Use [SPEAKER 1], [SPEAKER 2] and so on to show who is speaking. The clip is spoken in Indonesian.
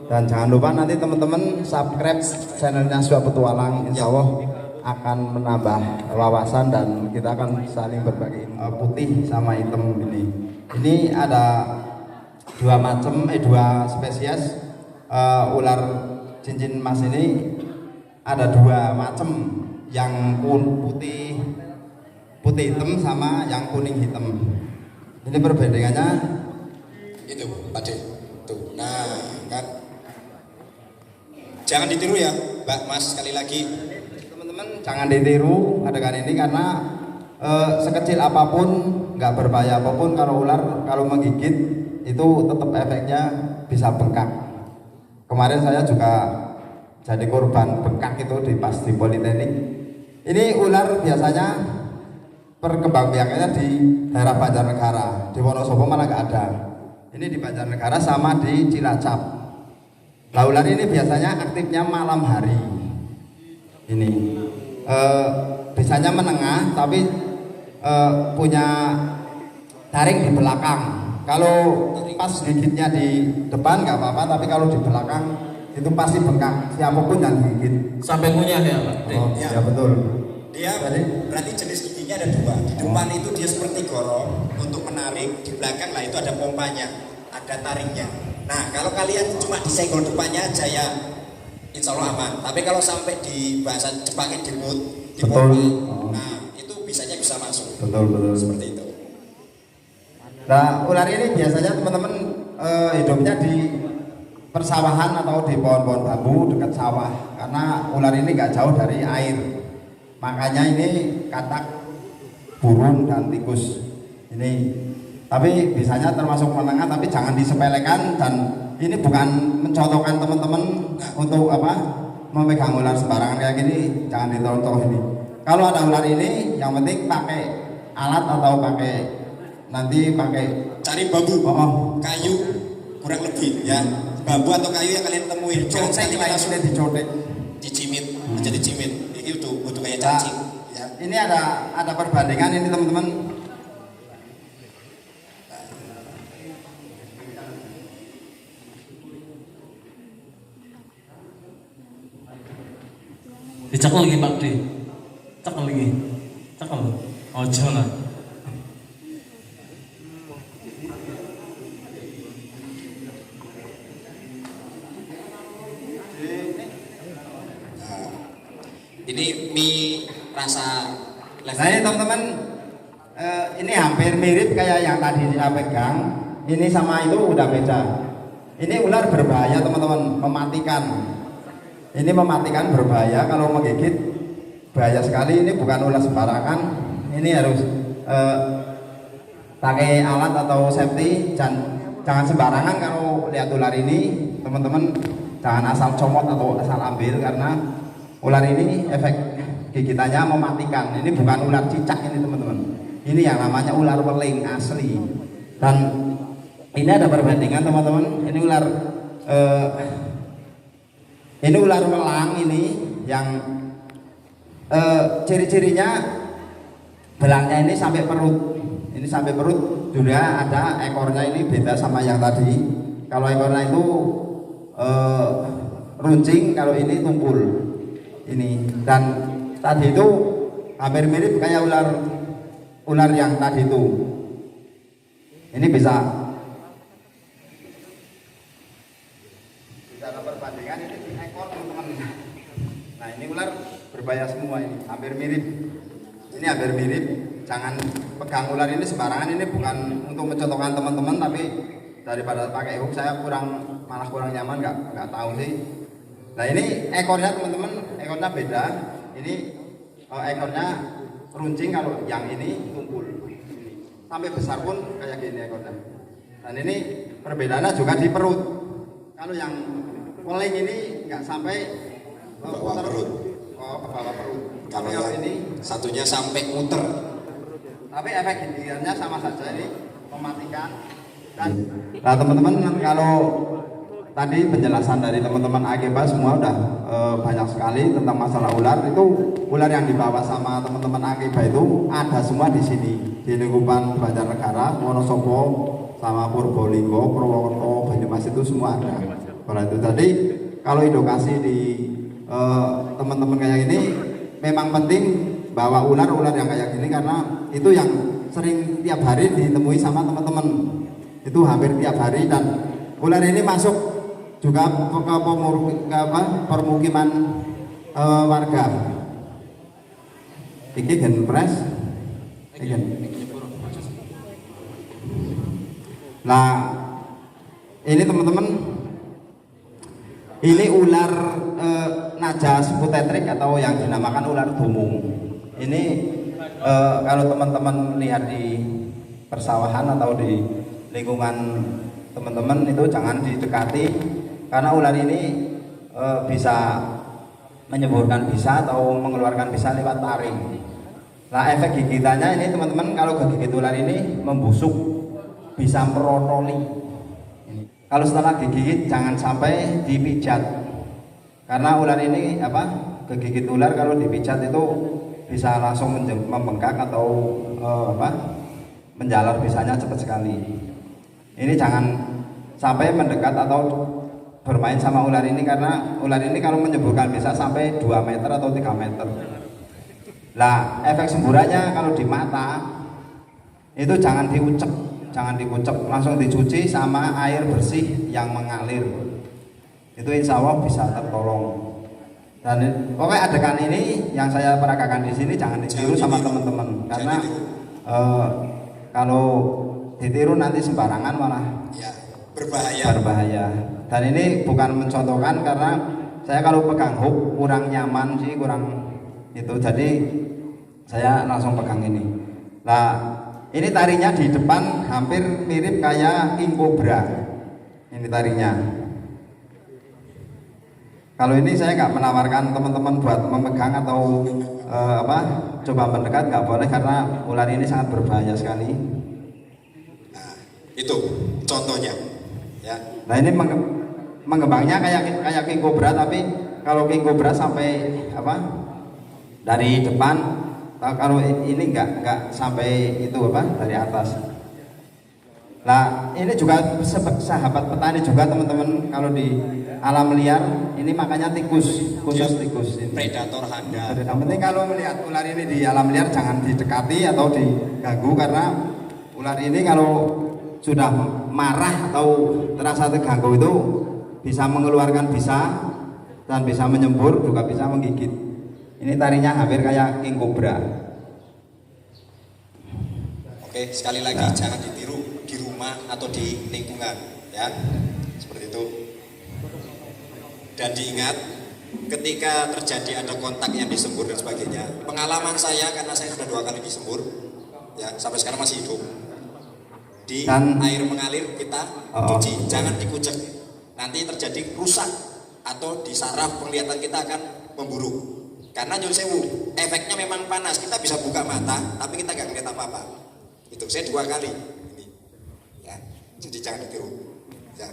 [SPEAKER 1] Dan jangan lupa nanti teman-teman subscribe channelnya Suap Petualang, insya Allah akan menambah wawasan dan kita akan saling berbagi putih sama hitam ini. Ini ada dua spesies ular cincin emas ini, ada dua macam, yang putih hitam sama yang kuning hitam. Ini perbandingannya
[SPEAKER 2] itu Pak De. Tuh. Nah, kan jangan ditiru ya, Mbak Mas, sekali lagi.
[SPEAKER 1] Teman-teman jangan ditiru adegan ini karena sekecil apapun, nggak berbahaya apapun, kalau ular kalau menggigit itu tetap efeknya bisa bengkak. Kemarin saya juga jadi korban bengkak itu pas di Politeknik. Ini ular biasanya perkembangbiakannya di daerah Banjarnegara, di Wonosobo malah nggak ada. Ini di Banjarnegara sama di Cilacap. Nah, ular ini biasanya aktifnya malam hari. Ini biasanya menengah, tapi punya taring di belakang. Kalau pas gigitnya di depan nggak apa-apa, tapi kalau di belakang itu pasti bengkak, siapapun yang gigit.
[SPEAKER 3] Sampai ngunyah ya Pak?
[SPEAKER 1] Oh, ya betul.
[SPEAKER 2] Dia berarti jenis giginya ada dua. Di depan itu dia seperti gorong untuk menarik, di belakang lah itu ada pompanya, ada taringnya. Nah, kalau kalian cuma disenggol depannya aja ya insya Allah aman. Tapi kalau sampai di bahasa Jepangnya dimut, dipompa, nah itu bisanya bisa masuk.
[SPEAKER 1] Betul.
[SPEAKER 2] Seperti itu.
[SPEAKER 1] Nah, ular ini biasanya teman-teman hidupnya di persawahan atau di pohon-pohon bambu dekat sawah, karena ular ini nggak jauh dari air. Makanya ini katak burung dan tikus ini. Tapi biasanya termasuk menengah, tapi jangan disepelekan, dan ini bukan mencontohkan teman-teman untuk memegang ular sembarangan kayak gini, jangan dicontoh ini. Kalau ada ular ini, yang penting pakai alat atau nanti pakai
[SPEAKER 2] cari bambu, kayu kurang lebih ya, bambu atau kayu yang kalian temuin. Jangan
[SPEAKER 1] cotek,
[SPEAKER 2] langsung
[SPEAKER 1] dicotek,
[SPEAKER 2] dicimit, jadi cimit. Itu butuh kayak cacing. Ya.
[SPEAKER 1] Ini ada perbandingan ini teman-teman.
[SPEAKER 3] Dicekel lagi Pak De. Cekel lagi. Cekel. Ojo lah.
[SPEAKER 2] Ini mie rasa
[SPEAKER 1] Nah ini teman-teman, ini hampir mirip kayak yang tadi saya pegang. Ini sama itu udah beda. Ini ular berbahaya teman-teman, mematikan. Ini mematikan, berbahaya kalau menggigit, bahaya sekali. Ini bukan ular sembarangan. Ini harus pakai alat atau safety. Jangan sembarangan kalau lihat ular ini, teman-teman. Jangan asal comot atau asal ambil, karena ular ini efek gigitannya mematikan. Ini bukan ular cicak ini teman-teman. Ini yang namanya ular weling asli. Dan ini ada perbandingan teman-teman. Ini ular welang ini yang ciri-cirinya belangnya ini sampai perut. Ini sampai perut. Juga ada ekornya, ini beda sama yang tadi. Kalau ekornya itu runcing, kalau ini tumpul. Ini, dan tadi itu hampir mirip kayak ular yang tadi itu. Ini bisa ada perbandingan, ini di ekor teman-teman. Nah ini ular berbahaya semua, ini hampir mirip. Ini hampir mirip. Jangan pegang ular ini sembarangan. Ini bukan untuk mencontohkan teman-teman, tapi daripada pakai hook saya malah kurang nyaman, nggak tahu sih. Nah ini ekornya teman-teman, ekornya beda. Ini ekornya runcing, kalau yang ini tumpul. Sampai besar pun kayak gini ekornya. Dan ini perbedaannya juga di perut. Kalau yang weling ini nggak sampai
[SPEAKER 2] ke bawah perut.
[SPEAKER 1] Ke bawah perut.
[SPEAKER 2] Kalau
[SPEAKER 1] yang
[SPEAKER 2] yang
[SPEAKER 1] ini
[SPEAKER 2] satunya sampai muter.
[SPEAKER 1] Tapi efek gigitannya sama saja, ini mematikan. Nah teman-teman, kalau tadi penjelasan dari teman-teman AGPA semua udah banyak sekali tentang masalah ular. Itu ular yang dibawa sama teman-teman AGPA itu ada semua di sini, di lingkupan Banjarnegara, Wonosobo, sama Purbolinggo, Purwokerto, Banyumas, itu semua ada. Kalau itu tadi, kalau edukasi di teman-teman kayak ini memang penting bawa ular-ular yang kayak gini karena itu yang sering tiap hari ditemui sama teman-teman. Itu hampir tiap hari dan ular ini masuk juga ke permukiman warga. Iki gen pres. Nah, ini teman-teman, ini ular Najas putetrik atau yang dinamakan ular dumung. Ini kalau teman-teman lihat di persawahan atau di lingkungan teman-teman itu jangan didekati karena ular ini bisa menyemburkan bisa atau mengeluarkan bisa lewat taring. Nah, efek gigitannya ini teman-teman, kalau kegigit ular ini membusuk, bisa merotoli. Kalau setelah digigit jangan sampai dipijat, karena ular ini kegigit ular kalau dipijat itu bisa langsung membengkak atau menjalar bisanya cepat sekali. Ini jangan sampai mendekat atau bermain sama ular ini karena ular ini kalau menyemburkan bisa sampai 2 meter atau 3 meter. Nah, efek semburannya kalau di mata itu jangan dikucek, langsung dicuci sama air bersih yang mengalir. Itu insya Allah bisa tertolong. Dan pokoknya adegan ini yang saya peragakan di sini jangan ditiru sama teman-teman karena kalau ditiru nanti sembarangan malah
[SPEAKER 2] ya, berbahaya. Dan ini bukan mencontohkan karena saya kalau pegang hook kurang nyaman sih, kurang itu, jadi saya langsung pegang ini. Nah, ini tarinya di depan hampir mirip kayak king cobra. Ini tarinya. Kalau ini saya nggak menawarkan teman-teman buat memegang atau coba mendekat, nggak boleh karena ular ini sangat berbahaya sekali. Nah, itu contohnya. Ya.
[SPEAKER 1] Nah, ini mengembangnya kayak king cobra, tapi kalau king cobra sampai dari depan, kalau ini nggak sampai itu dari atas. Nah, ini juga sahabat petani juga teman-teman, kalau di alam liar ini makanya tikus, khusus tikus ini.
[SPEAKER 2] Predator handal.
[SPEAKER 1] Yang penting kalau melihat ular ini di alam liar jangan didekati atau diganggu karena ular ini kalau sudah marah atau terasa terganggu itu bisa mengeluarkan bisa dan bisa menyembur, juga bisa menggigit. Ini tarinya hampir kayak king cobra.
[SPEAKER 2] Oke, sekali lagi jangan ditiru di rumah atau di lingkungan, ya. Seperti itu. Dan diingat, ketika terjadi ada kontak yang disembur dan sebagainya, pengalaman saya karena saya sudah 2 kali disembur, ya sampai sekarang masih hidup. Di air mengalir kita cuci, jangan dikucek. Nanti terjadi rusak atau di saraf penglihatan kita akan memburuk. Karena nyun sewu, efeknya memang panas. Kita bisa buka mata, tapi kita nggak ngeliat apa-apa. Itu saya 2 kali. Ini, ya. Jadi jangan ditiru. Ya.